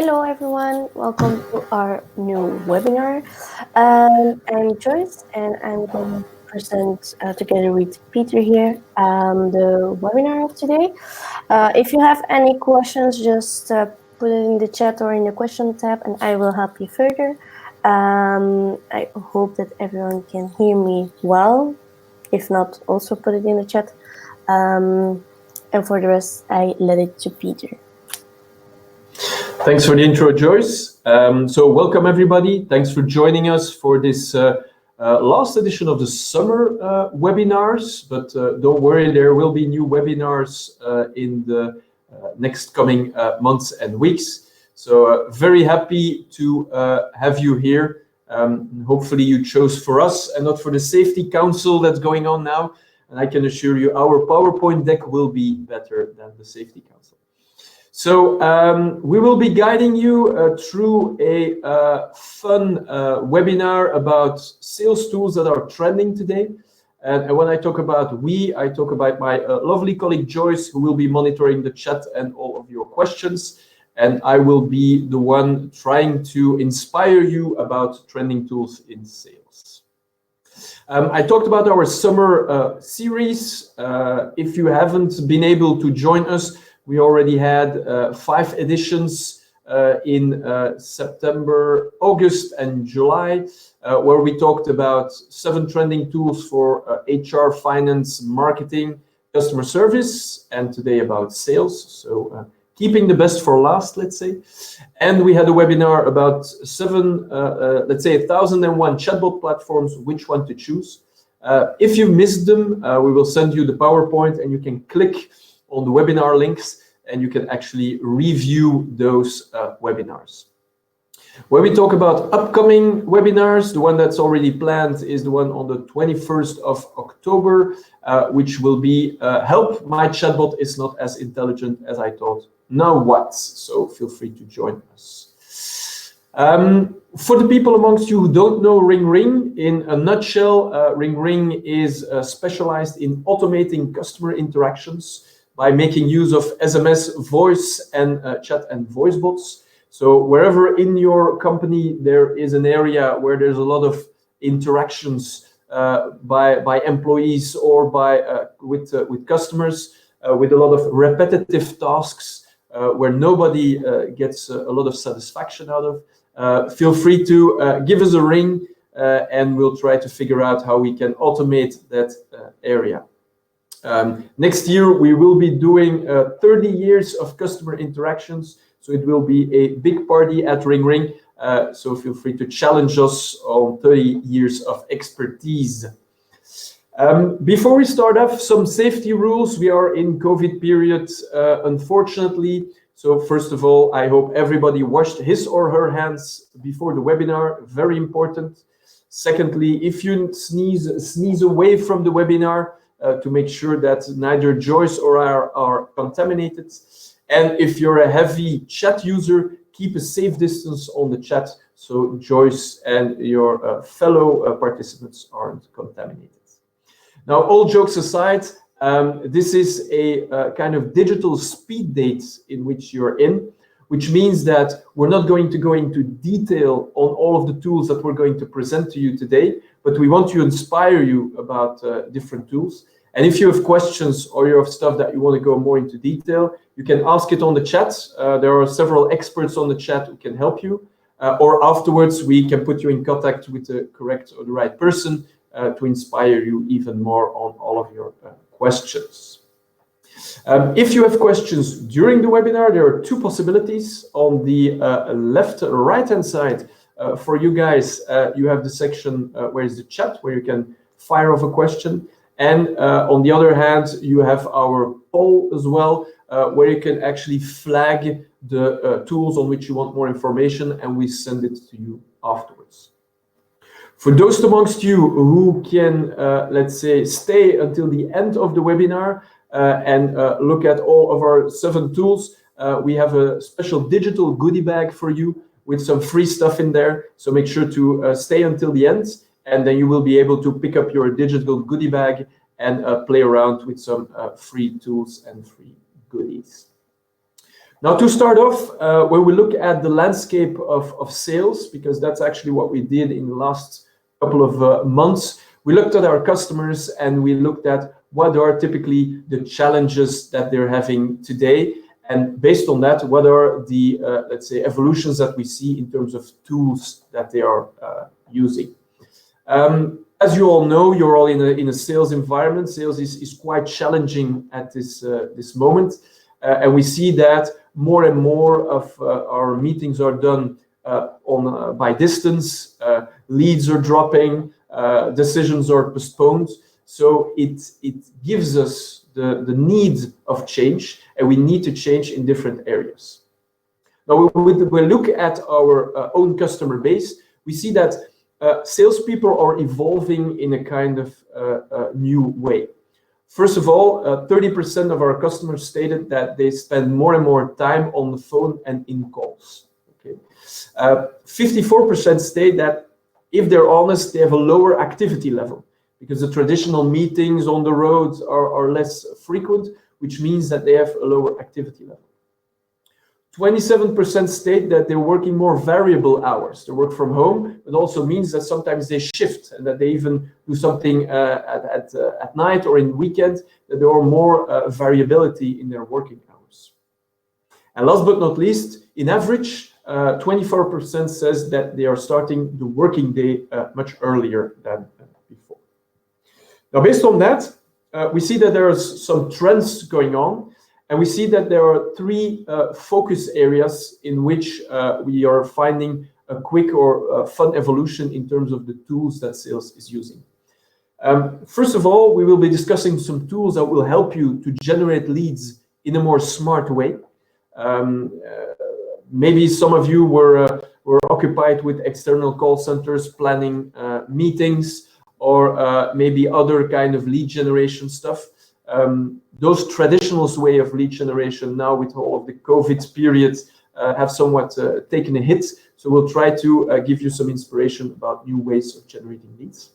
Hello everyone, welcome to our new webinar. I'm Joyce and I'm going to present together with Peter here the webinar of today. If you have any questions, just put it in the chat or in the question tab and I will help you further. I hope that everyone can hear me well. If not, also put it in the chat. And for the rest, I let it to Peter. Thanks for the intro, Joyce. So welcome everybody. Thanks for joining us for this last edition of the summer webinars. But don't worry, there will be new webinars in the next coming months and weeks. So very happy to have you here. Hopefully you chose for us and not for the Safety Council that's going on now. And I can assure you our PowerPoint deck will be better than the Safety Council. So we will be guiding you through a fun webinar about sales tools that are trending today. And when I talk about we, I talk about my lovely colleague Joyce, who will be monitoring the chat and all of your questions. And I will be the one trying to inspire you about trending tools in sales. I talked about our summer series. If you haven't been able to join us, we already had 5 editions in September, August, and July, where we talked about 7 trending tools for HR, finance, marketing, customer service, and today about sales. So keeping the best for last, let's say. And we had a webinar about 1,001 chatbot platforms, which one to choose. If you missed them, we will send you the PowerPoint and you can click on the webinar links and you can actually review those webinars. When we talk about upcoming webinars, the one that's already planned is the one on the 21st of October, which will be Help My Chatbot is Not As Intelligent As I Thought. Now what? So feel free to join us. For the people amongst you who don't know RingRing, in a nutshell, RingRing is specialized in automating customer interactions by making use of SMS, voice, and chat and voice bots. So wherever in your company there is an area where there's a lot of interactions by employees or with customers, with a lot of repetitive tasks where nobody gets a lot of satisfaction out of, feel free to give us a ring and we'll try to figure out how we can automate that area. Next year, we will be doing 30 years of customer interactions. So it will be a big party at RingRing. So feel free to challenge us on 30 years of expertise. Before we start off, some safety rules. We are in COVID period, unfortunately. So first of all, I hope everybody washed his or her hands before the webinar. Very important. Secondly, if you sneeze away from the webinar, to make sure that neither Joyce or I are contaminated. And if you're a heavy chat user, keep a safe distance on the chat so Joyce and your fellow participants aren't contaminated. Now, all jokes aside, this is a kind of digital speed date in which you're in, which means that we're not going to go into detail on all of the tools that we're going to present to you today, but we want to inspire you about different tools. And if you have questions or you have stuff that you want to go more into detail, you can ask it on the chat. There are several experts on the chat who can help you. Or afterwards, we can put you in contact with the correct or the right person to inspire you even more on all of your questions. If you have questions during the webinar, there are 2 possibilities. On the left right-hand side, for you guys, you have the section where is the chat, where you can fire off a question. And on the other hand, you have our poll as well, where you can actually flag the tools on which you want more information, and we send it to you afterwards. For those amongst you who can, let's say, stay until the end of the webinar and look at all of our 7 tools, we have a special digital goodie bag for you with some free stuff in there. So make sure to stay until the end, and then you will be able to pick up your digital goodie bag and play around with some free tools and free goodies. Now, to start off, when we look at the landscape of sales, because that's actually what we did in the last couple of months, we looked at our customers and we looked at what are typically the challenges that they're having today. And based on that, what are the, let's say, evolutions that we see in terms of tools that they are using. As you all know, you're all in a sales environment. Sales is quite challenging at this moment. And we see that more and more of our meetings are done by distance, leads are dropping, decisions are postponed. So it gives us the need of change, and we need to change in different areas. Now, when we look at our own customer base, we see that salespeople are evolving in a kind of new way. First of all, 30% of our customers stated that they spend more and more time on the phone and in calls. Okay, 54% state that, if they're honest, they have a lower activity level because the traditional meetings on the road are less frequent, which means that they have a lower activity level. 27% state that they're working more variable hours. They work from home, but also means that sometimes they shift and that they even do something at night or in weekend, that there are more variability in their working hours. And last but not least, in average, 24% says that they are starting the working day much earlier than before. Now, based on that, we see that there are some trends going on. And we see that there are three focus areas in which we are finding a quick or fun evolution in terms of the tools that sales is using. First of all, we will be discussing some tools that will help you to generate leads in a more smart way. Maybe some of you were occupied with external call centers planning meetings, or maybe other kind of lead generation stuff. Those traditional way of lead generation now, with all of the COVID period, have somewhat taken a hit. So we'll try to give you some inspiration about new ways of generating leads.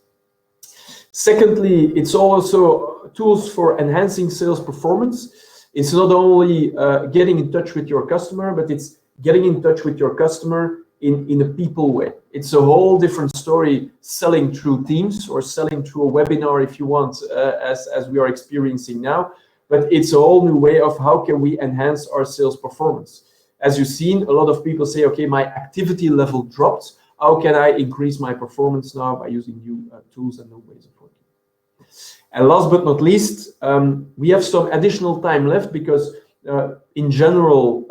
Secondly, it's also tools for enhancing sales performance. It's not only getting in touch with your customer, but it's getting in touch with your customer in a people way. It's a whole different story selling through Teams or selling through a webinar, if you want, as we are experiencing now. But it's a whole new way of how can we enhance our sales performance. As you've seen, a lot of people say, okay, my activity level dropped. How can I increase my performance now by using new tools and new ways of working? And last but not least, we have some additional time left because in general,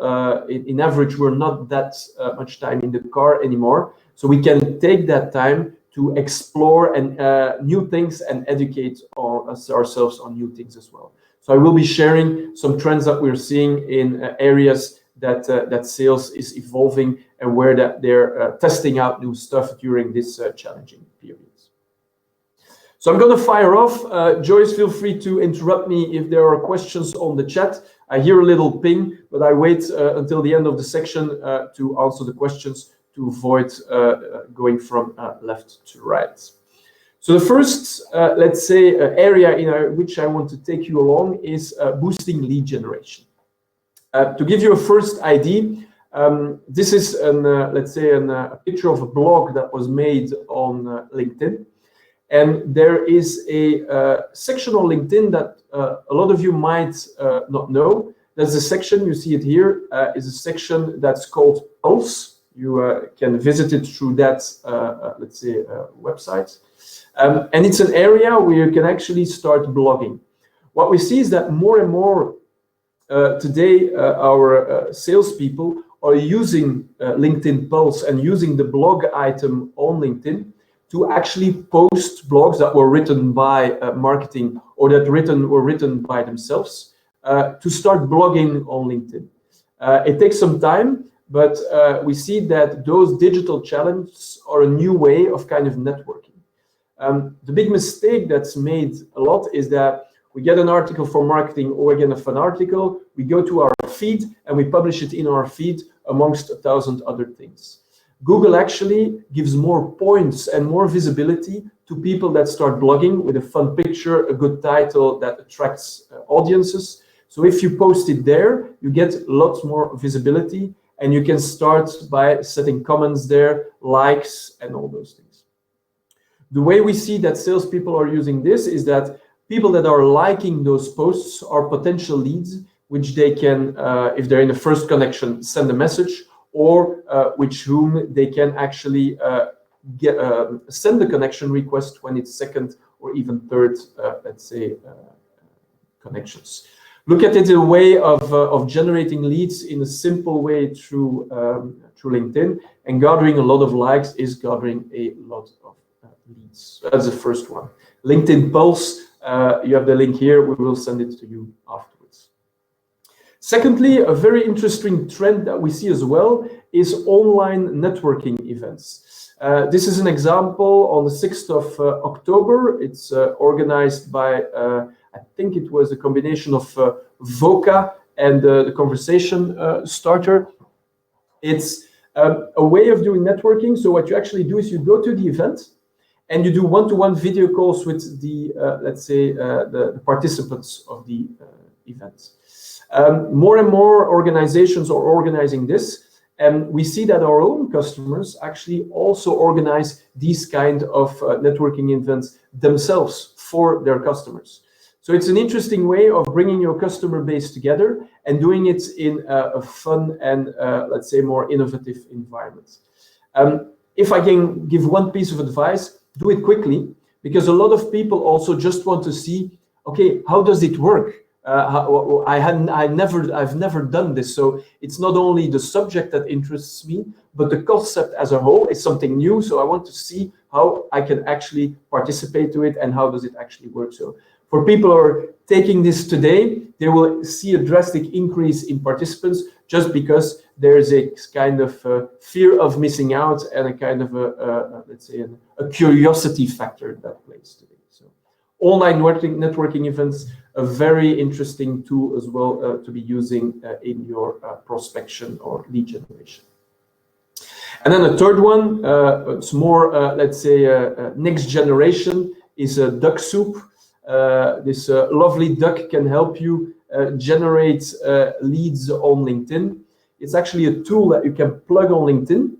in average, we're not that much time in the car anymore. So we can take that time to explore and new things and educate ourselves on new things as well. So I will be sharing some trends that we're seeing in areas that sales is evolving and where that they're testing out new stuff during this challenging period. So I'm going to fire off. Joyce, feel free to interrupt me if there are questions on the chat. I hear a little ping, but I wait until the end of the section to answer the questions to avoid going from left to right. So the first, let's say, area in which I want to take you along is boosting lead generation. To give you a first idea, this is, let's say, a picture of a blog that was made on LinkedIn. And there is a section on LinkedIn that a lot of you might not know. There's a section, you see it here, is a section that's called Pulse. You can visit it through that, let's say, website. And it's an area where you can actually start blogging. What we see is that more and more today, our salespeople are using LinkedIn Pulse and using the blog item on LinkedIn to actually post blogs that were written by marketing or that were written by themselves to start blogging on LinkedIn. It takes some time, but we see that those digital challenges are a new way of kind of networking. The big mistake that's made a lot is that we get an article for marketing or we get a fun article, we go to our feed and we publish it in our feed amongst 1,000 other things. Google actually gives more points and more visibility to people that start blogging with a fun picture, a good title that attracts audiences. So if you post it there, you get lots more visibility, and you can start by setting comments there, likes, and all those things. The way we see that salespeople are using this is that people that are liking those posts are potential leads, which they can, if they're in the first connection, send a message, or which whom they can actually send a connection request when it's second or even third, let's say, connections. Look at it a way of generating leads in a simple way through LinkedIn, and gathering a lot of likes is gathering a lot of leads. So that's the first one. LinkedIn Pulse, you have the link here. We will send it to you afterwards. Secondly, a very interesting trend that we see as well is online networking events. This is an example on the 6th of October. It's organized by, I think it was a combination of Voca and the Conversation Starter. It's a way of doing networking. So what you actually do is you go to the event and you do one-to-one video calls with the, let's say, the participants of the event. More and more organizations are organizing this, and we see that our own customers actually also organize these kind of networking events themselves for their customers. So it's an interesting way of bringing your customer base together and doing it in a fun and, let's say, more innovative environment. If I can give one piece of advice, do it quickly, because a lot of people also just want to see, okay, how does it work? I've never done this, so it's not only the subject that interests me, but the concept as a whole is something new. So I want to see how I can actually participate to it and how does it actually work. So for people who are taking this today, they will see a drastic increase in participants just because there is a kind of fear of missing out and a kind of let's say a curiosity factor that plays today. So online networking events, a very interesting tool as well to be using in your prospection or lead generation. And then the third one, it's more, let's say, next generation, is a duck soup. This lovely duck can help you generate leads on LinkedIn. It's actually a tool that you can plug on LinkedIn.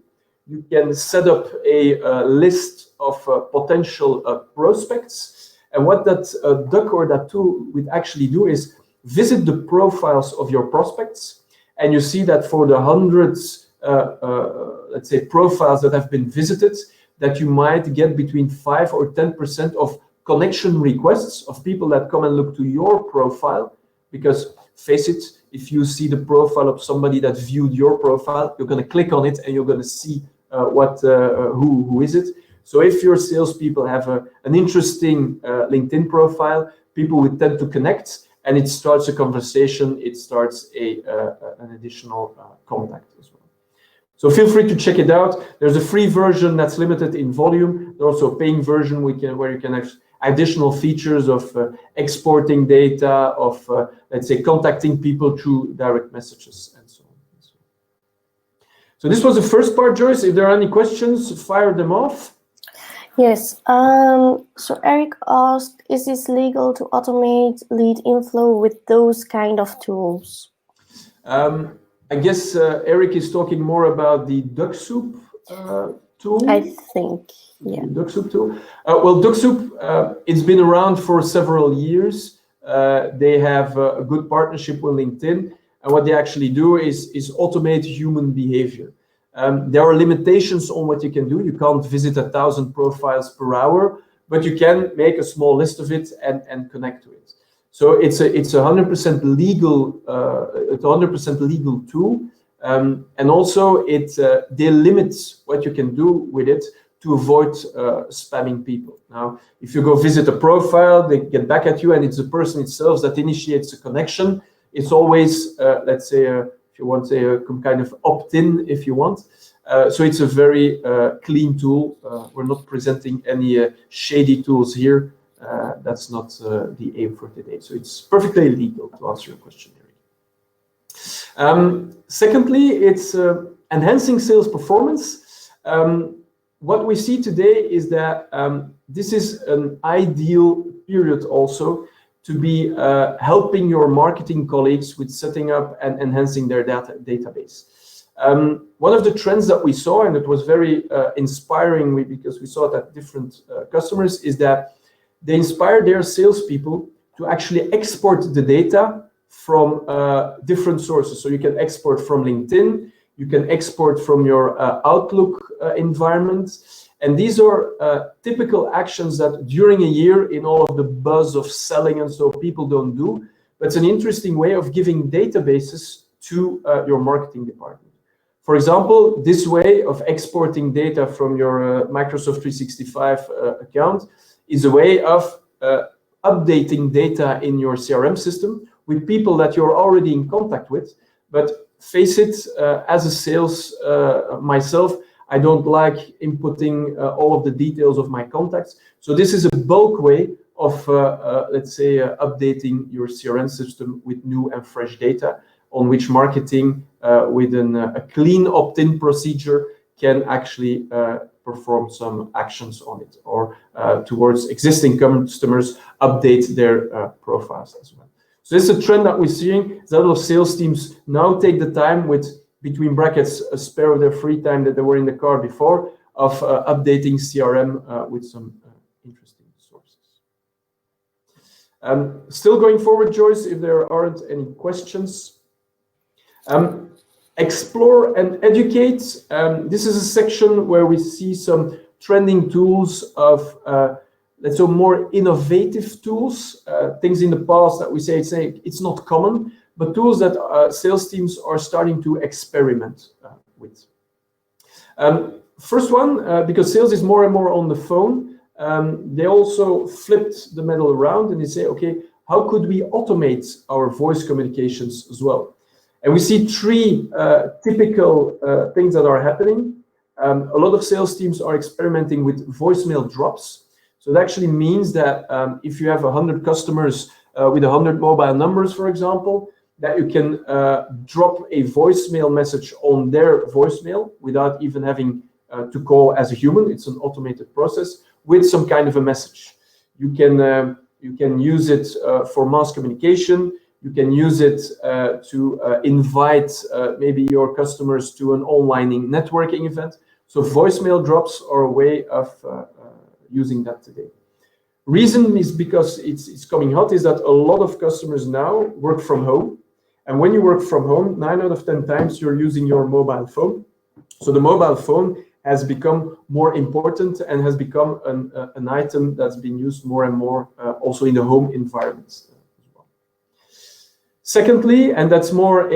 You can set up a list of potential prospects. And what that duck or that tool would actually do is visit the profiles of your prospects. And you see that for the hundreds, let's say, profiles that have been visited, that you might get between 5 or 10% of connection requests of people that come and look to your profile. Because face it, if you see the profile of somebody that viewed your profile, you're going to click on it and you're going to see who is it. So if your salespeople have an interesting LinkedIn profile, people would tend to connect, and it starts a conversation. It starts an additional contact as well. So feel free to check it out. There's a free version that's limited in volume. There's also a paying version where you can have additional features of exporting data, of let's say contacting people through direct messages, and so on. So this was the first part, Joyce. If there are any questions, fire them off. Yes. So Eric asked, is this legal to automate lead inflow with those kind of tools? I guess Eric is talking more about the duck soup tool. I think, yeah. Duck soup tool. Well, duck soup, it's been around for several years. They have a good partnership with LinkedIn, and what they actually do is automate human behavior. There are limitations on what you can do. You can't visit 1,000 profiles per hour, but you can make a small list of it and connect to it. So it's a 100% legal, it's a 100% legal tool, and also they limit what you can do with it to avoid spamming people. Now, if you go visit a profile, they get back at you, and it's the person itself that initiates a connection. It's always, let's say, if you want, say, a kind of opt-in, if you want. So it's a very clean tool. We're not presenting any shady tools here. That's not the aim for today. So it's perfectly legal, to answer your question, Eric. Secondly, it's enhancing sales performance. What we see today is that this is an ideal period also to be helping your marketing colleagues with setting up and enhancing their database. One of the trends that we saw, and it was very inspiring because we saw that different customers, is that they inspire their salespeople to actually export the data from different sources. So you can export from LinkedIn, you can export from your Outlook environment. And these are typical actions that during a year, in all of the buzz of selling and so, people don't do. But it's an interesting way of giving databases to your marketing department. For example, this way of exporting data from your Microsoft 365 account is a way of updating data in your CRM system with people that you're already in contact with. But face it, as a sales myself, I don't like inputting all of the details of my contacts. So this is a bulk way of, let's say, updating your CRM system with new and fresh data on which marketing with a clean opt-in procedure can actually perform some actions on it, or towards existing customers, update their profiles as well. So this is a trend that we're seeing. A lot of sales teams now take the time with, between brackets, a spare of their free time that they were in the car before, of updating CRM with some interesting sources. Still going forward, Joyce, if there aren't any questions. Explore and educate. This is a section where we see some trending tools of, let's say, more innovative tools, things in the past that we say it's not common, but tools that sales teams are starting to experiment with. First one, because sales is more and more on the phone, they also flipped the medal around and they say, okay, how could we automate our voice communications as well? And we see three typical things that are happening. A lot of sales teams are experimenting with voicemail drops. So it actually means that if you have 100 customers with 100 mobile numbers, for example, that you can drop a voicemail message on their voicemail without even having to call as a human. It's an automated process with some kind of a message. You can use it for mass communication. You can use it to invite maybe your customers to an online networking event. So voicemail drops are a way of using that today. Reason is because it's coming hot, is that a lot of customers now work from home. And when you work from home, 9 out of 10 times you're using your mobile phone. So the mobile phone has become more important and has become an item that's been used more and more also in the home environments. Secondly, and that's more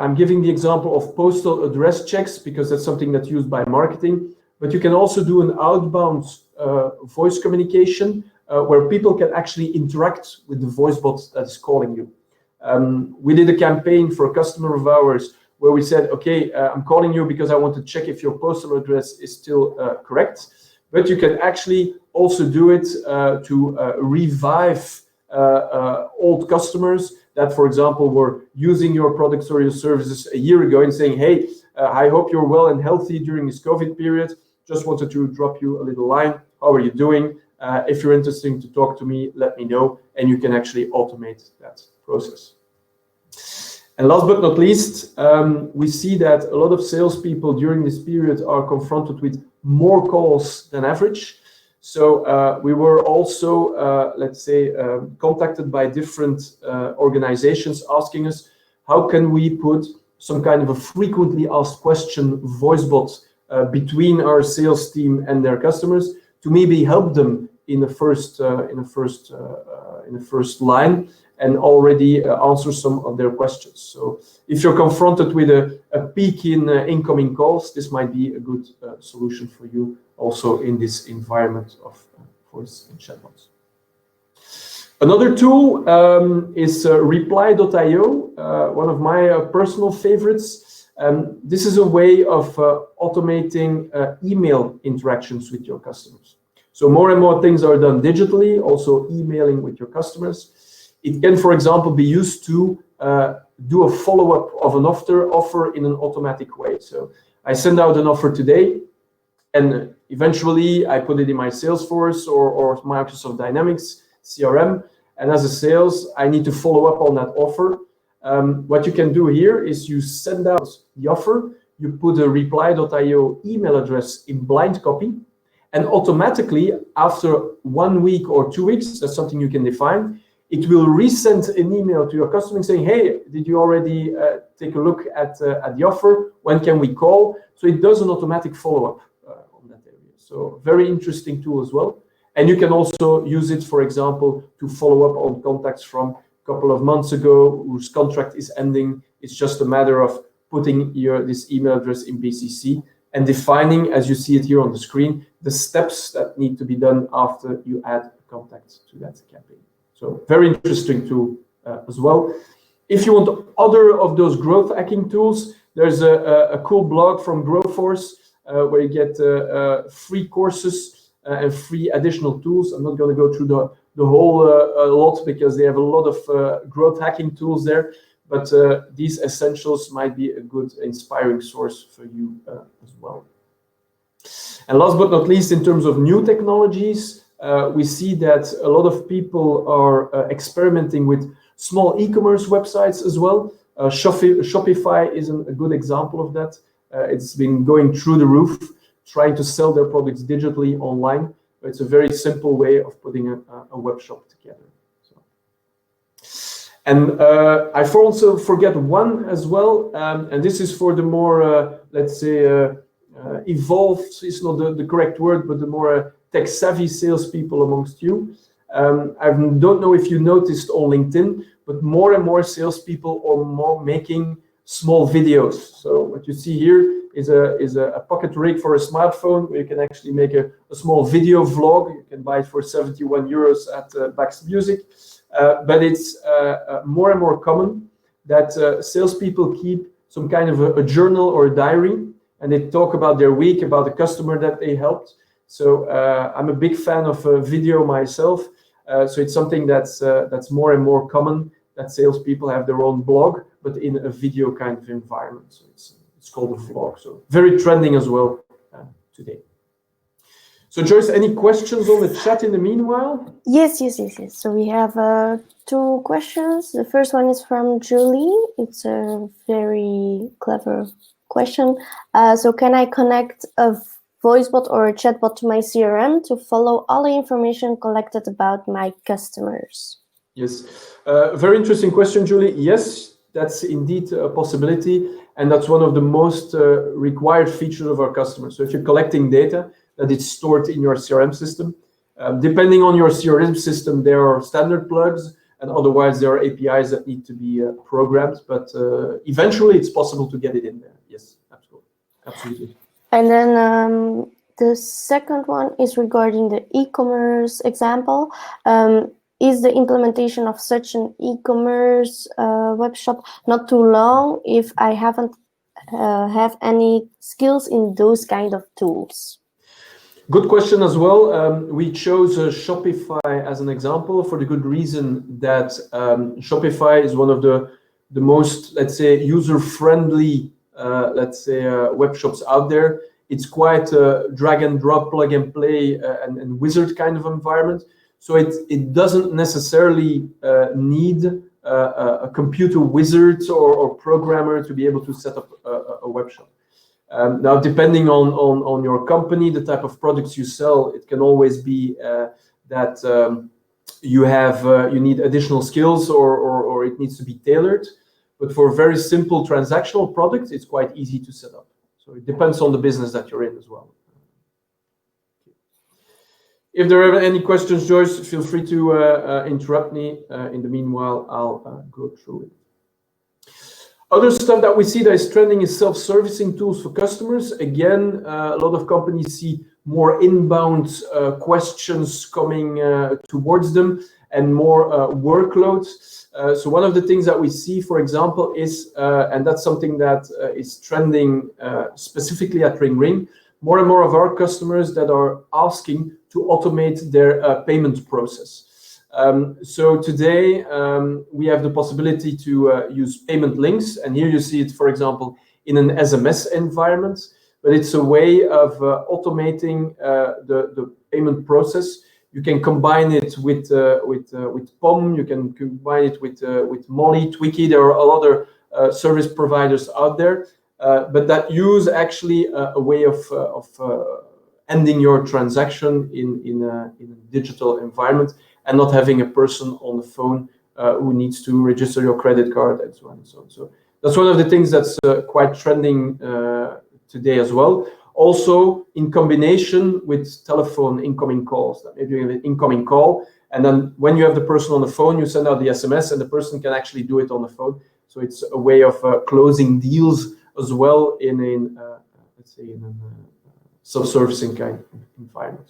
I'm giving the example of postal address checks because that's something that's used by marketing, but you can also do an outbound voice communication where people can actually interact with the voice bot that is calling you. We did a campaign for a customer of ours where we said, okay, I'm calling you because I want to check if your postal address is still correct, but you can actually also do it to revive old customers that, for example, were using your products or your services a year ago and saying, hey, I hope you're well and healthy during this COVID period. Just wanted to drop you a little line. How are you doing? If you're interested to talk to me, let me know. And you can actually automate that process. And last but not least, we see that a lot of salespeople during this period are confronted with more calls than average. So we were also, let's say, contacted by different organizations asking us, how can we put some kind of a frequently asked question voice bot between our sales team and their customers to maybe help them in the first line and already answer some of their questions. So if you're confronted with a peak in incoming calls, this might be a good solution for you also in this environment of voice and chatbots. Another tool is reply.io, one of my personal favorites. This is a way of automating email interactions with your customers. So more and more things are done digitally, also emailing with your customers. It can, for example, be used to do a follow-up of an offer in an automatic way. So I send out an offer today, and eventually I put it in my Salesforce or Microsoft Dynamics CRM, and as a sales, I need to follow up on that offer. What you can do here is you send out the offer, you put a reply.io email address in blind copy, and automatically after 1 week or 2 weeks, that's something you can define, it will resend an email to your customer saying, hey, did you already take a look at the offer? When can we call? So it does an automatic follow-up on that area. So very interesting tool as well. And you can also use it, for example, to follow up on contacts from a couple of months ago whose contract is ending. It's just a matter of putting this email address in BCC and defining, as you see it here on the screen, the steps that need to be done after you add a contact to that campaign. So very interesting tool as well. If you want other of those growth hacking tools, there's a cool blog from Growforce where you get free courses and free additional tools. I'm not going to go through the whole lot because they have a lot of growth hacking tools there, but these essentials might be a good inspiring source for you as well. And last but not least, in terms of new technologies, we see that a lot of people are experimenting with small e-commerce websites as well. Shopify is a good example of that. It's been going through the roof, trying to sell their products digitally online. It's a very simple way of putting a web shop together. So. And I also forget one as well, and this is for the more, let's say, evolved, is not the correct word, but the more tech-savvy salespeople amongst you. I don't know if you noticed on LinkedIn, but more and more salespeople are more making small videos. So what you see here is a pocket rig for a smartphone where you can actually make a small video vlog. You can buy it for 71 euros at Bax Music. But it's more and more common that salespeople keep some kind of a journal or a diary, and they talk about their week, about the customer that they helped. So I'm a big fan of video myself. So it's something that's more and more common, that salespeople have their own blog, but in a video kind of environment. So it's called a vlog. So very trending as well today. So Joyce, any questions on the chat in the meanwhile? Yes. So we have 2 questions. The first one is from Julie. It's a very clever question. So can I connect a voice bot or a chatbot to my CRM to follow all the information collected about my customers? Yes, very interesting question, Julie. Yes, that's indeed a possibility, and that's one of the most required features of our customers. So if you're collecting data, that it's stored in your CRM system. Depending on your CRM system, there are standard plugs, and otherwise there are APIs that need to be programmed, but eventually it's possible to get it in there. Yes, absolutely. And then the second one is regarding the e-commerce example. Is the implementation of such an e-commerce web shop not too long if I haven't have any skills in those kind of tools? Good question as well. We chose Shopify as an example for the good reason that Shopify is one of the most, let's say, user-friendly web shops out there. It's quite a drag and drop, plug and play and wizard kind of environment. So it doesn't necessarily need a computer wizard or programmer to be able to set up a web shop. Now, depending on your company, the type of products you sell, it can always be that you need additional skills or it needs to be tailored. But for very simple transactional products, it's quite easy to set up. So it depends on the business that you're in as well. If there are any questions, Joyce, feel free to interrupt me. In the meanwhile, I'll go through it. Other stuff that we see that is trending is self-servicing tools for customers. Again, a lot of companies see more inbound questions coming towards them and more workloads. So one of the things that we see, for example, is, and that's something that is trending specifically at RingRing, more and more of our customers that are asking to automate their payment process. So today we have the possibility to use payment links, and here you see it, for example, in an SMS environment, but it's a way of automating the payment process You can combine it with POM. You can combine it with Molly, Twiki. There are a lot of service providers out there, but that use actually a way of ending your transaction in a digital environment and not having a person on the phone who needs to register your credit card and so on and so on. So that's one of the things that's quite trending today as well. Also, in combination with telephone incoming calls, that maybe you have an incoming call, and then when you have the person on the phone, you send out the SMS, and the person can actually do it on the phone. So it's a way of closing deals as well in let's say in a self-servicing kind of environment.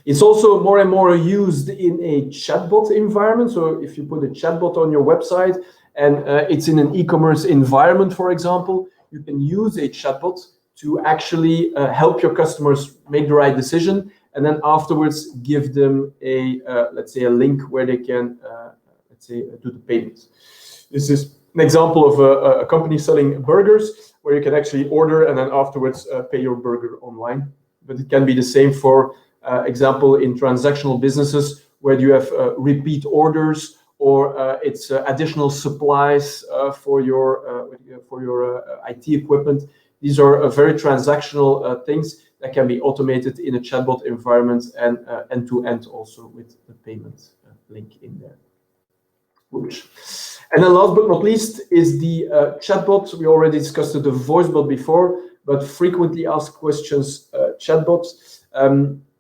It's also more and more used in a chatbot environment. So if you put a chatbot on your website and it's in an e-commerce environment, for example, you can use a chatbot to actually help your customers make the right decision, and then afterwards give them a let's say a link where they can let's say do the payment. This is an example of a company selling burgers where you can actually order and then afterwards pay your burger online. But it can be the same for example in transactional businesses where you have repeat orders, or it's additional supplies for your IT equipment. These are very transactional things that can be automated in a chatbot environment and end-to-end also with the payment link in there. Oops. And then last but not least is the chatbot. We already discussed the voice bot before, but frequently asked questions chatbots.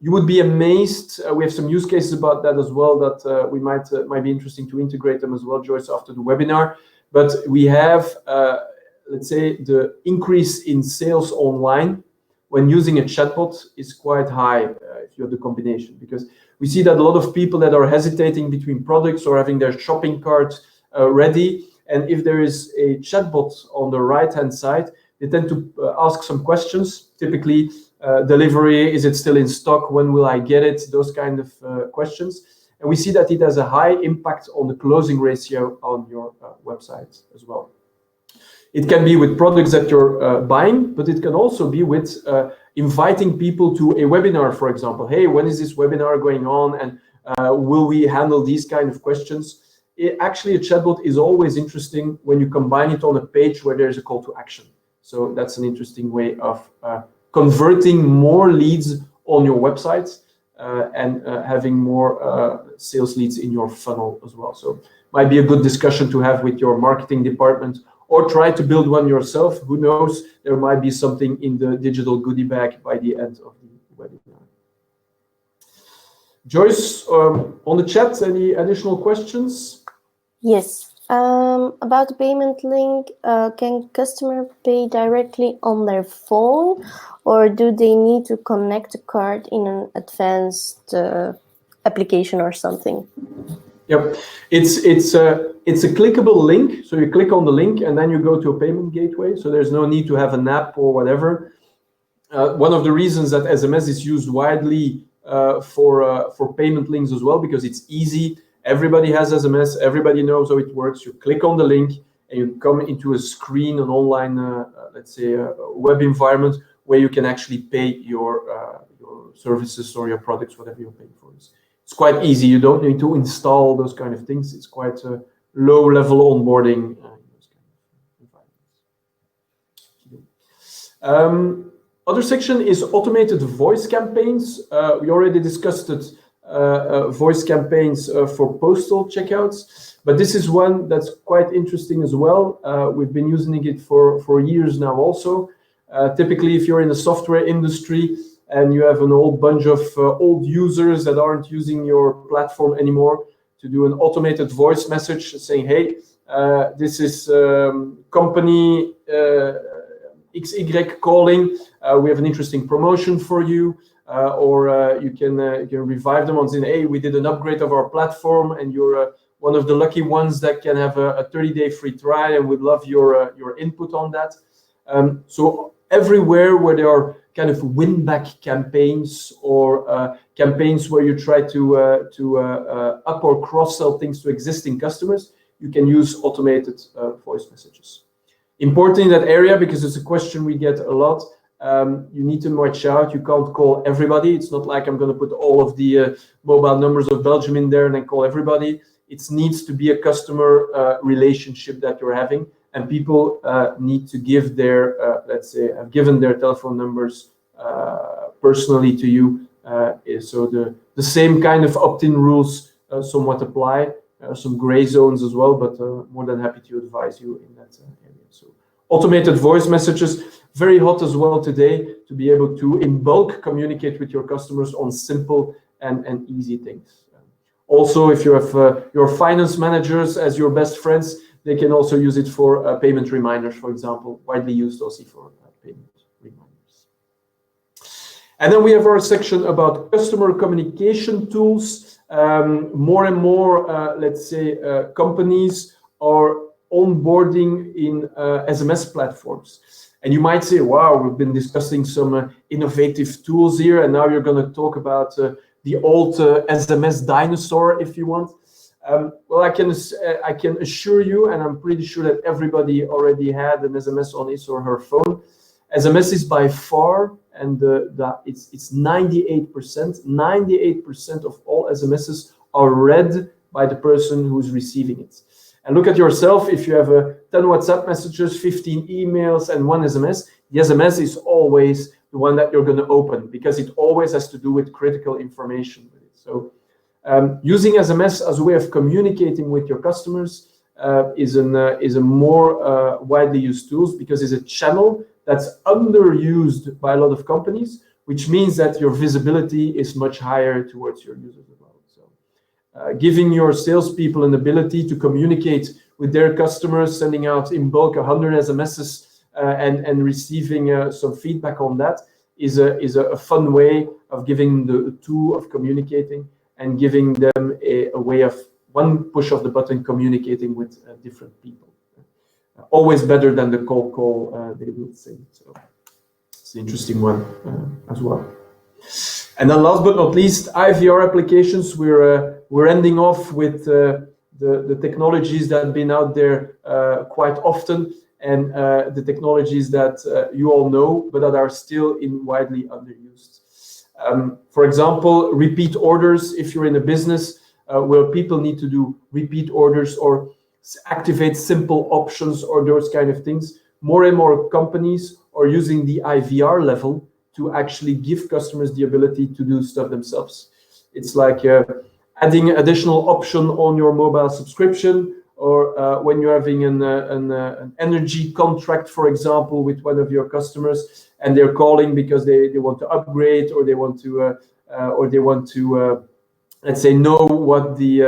You would be amazed. We have some use cases about that as well that we might be interesting to integrate them as well, Joyce, after the webinar. But we have, let's say, the increase in sales online when using a chatbot is quite high if you have the combination, because we see that a lot of people that are hesitating between products or having their shopping cart ready, and if there is a chatbot on the right-hand side, they tend to ask some questions, typically delivery, is it still in stock, when will I get it, those kind of questions. And we see that it has a high impact on the closing ratio on your website as well. It can be with products that you're buying, but it can also be with inviting people to a webinar, for example. Hey, when is this webinar going on, and will we handle these kind of questions? Actually, a chatbot is always interesting when you combine it on a page where there's a call to action. So that's an interesting way of converting more leads on your website and having more sales leads in your funnel as well. So might be a good discussion to have with your marketing department, or try to build one yourself. Who knows, there might be something in the digital goodie bag by the end of the webinar. Joyce, on the chat, any additional questions? Yes. About the payment link, can customer pay directly on their phone, or do they need to connect the card in an advanced application or something? Yep, it's a clickable link. So you click on the link and then you go to a payment gateway. So there's no need to have an app or whatever. One of the reasons that SMS is used widely for payment links as well, because it's easy. Everybody has SMS. Everybody knows how it works. You click on the link and you come into a screen, an online, let's say, web environment where you can actually pay your services or your products, whatever you're paying for. It's quite easy. You don't need to install those kind of things. It's quite a low-level onboarding. Those kind of environments. Other section is automated voice campaigns. We already discussed it, voice campaigns for postal checkouts, but this is one that's quite interesting as well. We've been using it for years now also. Typically, if you're in the software industry, and you have an old bunch of old users that aren't using your platform anymore, to do an automated voice message saying, hey, this is company XY calling, we have an interesting promotion for you, or you can revive them on saying, hey, we did an upgrade of our platform and you're one of the lucky ones that can have a 30-day free trial, and we'd love your input on that. So everywhere where there are kind of win-back campaigns or campaigns where you try to up or cross-sell things to existing customers, you can use automated voice messages. Important in that area, because it's a question we get a lot. You need to watch out. You can't call everybody. It's not like I'm going to put all of the mobile numbers of Belgium in there and then call everybody. It needs to be a customer relationship that you're having, and people need to give their, let's say, have given their telephone numbers personally to you. So the same kind of opt-in rules somewhat apply. Some gray zones as well, but more than happy to advise you in that area. So automated voice messages, very hot as well today, to be able to in bulk communicate with your customers on simple and easy things. Also, if you have your finance managers as your best friends, they can also use it for payment reminders, for example, widely used also for payment reminders. And then we have our section about customer communication tools. More and more, let's say, companies are onboarding in SMS platforms. And you might say, wow, we've been discussing some innovative tools here, and now you're going to talk about the old SMS dinosaur, if you want. Well, I can assure you, and I'm pretty sure that everybody already had an SMS on his or her phone. SMS is by far, and it's 98% of all SMSs are read by the person who's receiving it. And look at yourself, if you have 10 WhatsApp messages, 15 emails, and 1 SMS, the SMS is always the one that you're going to open, because it always has to do with critical information with it. So using SMS as a way of communicating with your customers is a more widely used tool, because it's a channel that's underused by a lot of companies, which means that your visibility is much higher towards your users as well. So giving your salespeople an ability to communicate with their customers, sending out in bulk 100 SMSs and receiving some feedback on that is a fun way of giving the tool of communicating and giving them a way of one push of the button communicating with different people. Always better than the cold call, they would say. So it's an interesting one as well. And then last but not least, IVR applications. We're ending off with the technologies that have been out there quite often, and the technologies that you all know, but that are still widely underused. For example, repeat orders. If you're in a business where people need to do repeat orders or activate simple options or those kind of things, more and more companies are using the IVR level to actually give customers the ability to do stuff themselves. It's like adding additional option on your mobile subscription, or when you're having an energy contract, for example, with one of your customers, and they're calling because they want to upgrade, or they want to let's say, know what the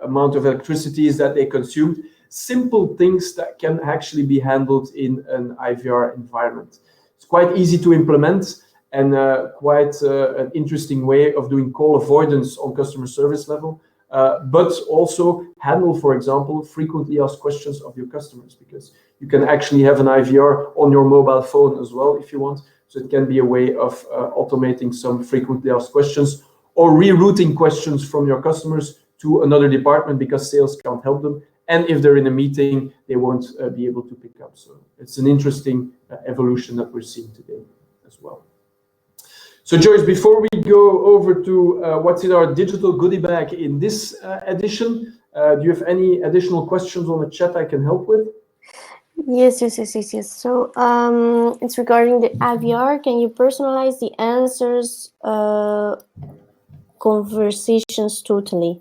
amount of electricity is that they consumed. Simple things that can actually be handled in an IVR environment. It's quite easy to implement, and quite an interesting way of doing call avoidance on customer service level, but also handle, for example, frequently asked questions of your customers, because you can actually have an IVR on your mobile phone as well if you want. So it can be a way of automating some frequently asked questions, or rerouting questions from your customers to another department because sales can't help them. And if they're in a meeting, they won't be able to pick up. So it's an interesting evolution that we're seeing today as well. So Joyce, before we go over to what's in our digital goodie bag in this edition, do you have any additional questions on the chat I can help with? Yes. So it's regarding the IVR. Can you personalize the answers? Conversations totally.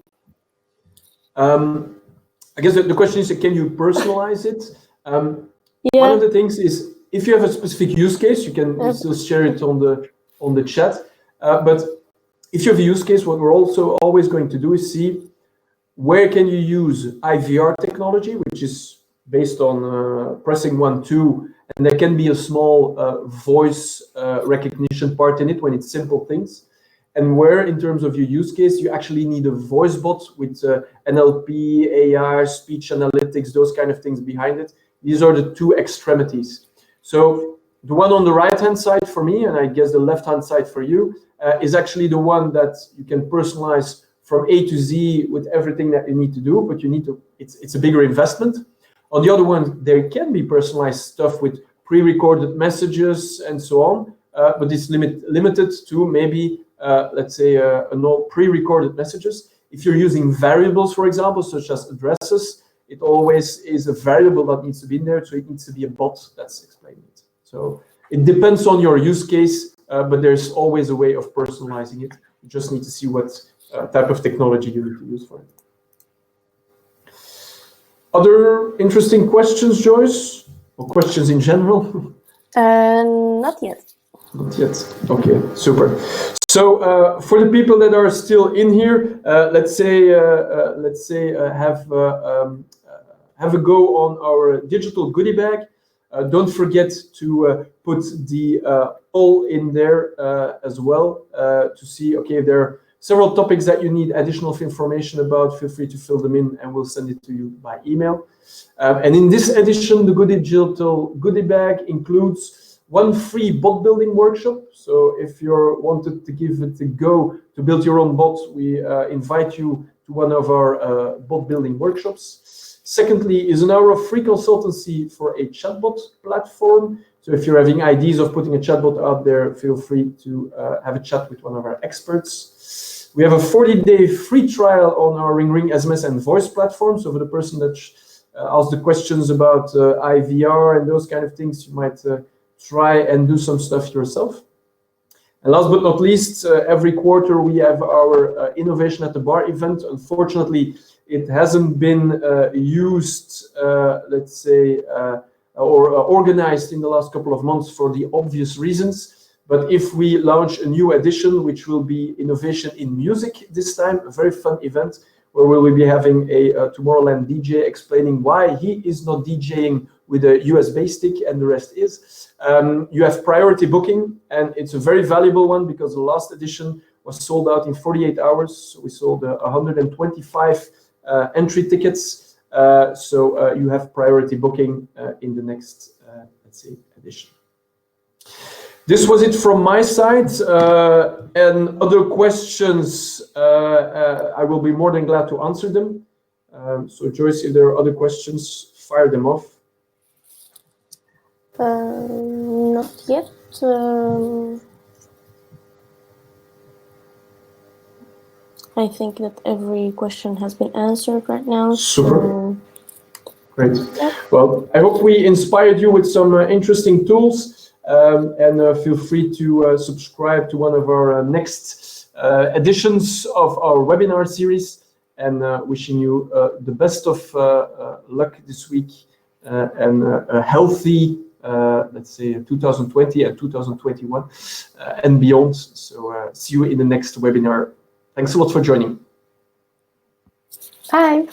I guess the question is, can you personalize it? Yeah. One of the things is, if you have a specific use case, you can still share it on the chat. But if you have a use case, what we're also always going to do is see where can you use IVR technology, which is based on pressing 1, 2, and there can be a small voice recognition part in it when it's simple things. And where, in terms of your use case, you actually need a voice bot with NLP, AI, speech analytics, those kind of things behind it. These are the two extremities. So the one on the right-hand side for me, and I guess the left-hand side for you, is actually the one that you can personalize from A to Z with everything that you need to do, but you need to, it's a bigger investment. On the other one, there can be personalized stuff with pre-recorded messages and so on, but it's limited to maybe, let's say, no pre-recorded messages. If you're using variables, for example, such as addresses, it always is a variable that needs to be in there, so it needs to be a bot that's explaining it. So it depends on your use case, but there's always a way of personalizing it. You just need to see what type of technology you need to use for it. Other interesting questions, Joyce? Or questions in general? Not yet. Not yet. Okay, super. So for the people that are still in here, let's say have a go on our digital goodie bag. Don't forget to put the poll in there as well to see, okay, if there are several topics that you need additional information about, feel free to fill them in and we'll send it to you by email. And in this edition, the digital goodie bag includes one free bot building workshop. So if you wanted to give it a go to build your own bot, we invite you to one of our bot building workshops. Secondly, is an hour of free consultancy for a chatbot platform. So if you're having ideas of putting a chatbot out there, feel free to have a chat with one of our experts. We have a 40-day free trial on our RingRing SMS and voice platform. So for the person that asks the questions about IVR and those kind of things, you might try and do some stuff yourself. And last but not least, every quarter we have our Innovation at the Bar event. Unfortunately, it hasn't been used, let's say, or organized in the last couple of months for the obvious reasons. But if we launch a new edition, which will be Innovation in Music this time, a very fun event, where we will be having a Tomorrowland DJ explaining why he is not DJing with a USB stick and the rest is. You have priority booking, and it's a very valuable one because the last edition was sold out in 48 hours. So we sold 125 entry tickets. So you have priority booking in the next, let's say, edition. This was it from my side. And other questions, I will be more than glad to answer them. So Joyce, if there are other questions, fire them off. Not yet. I think that every question has been answered right now. Super. So... Great. Yep. Well, I hope we inspired you with some interesting tools. And feel free to subscribe to one of our next editions of our webinar series. And wishing you the best of luck this week and a healthy, let's say, 2020 and 2021 and beyond. So see you in the next webinar. Thanks a lot for joining. Bye.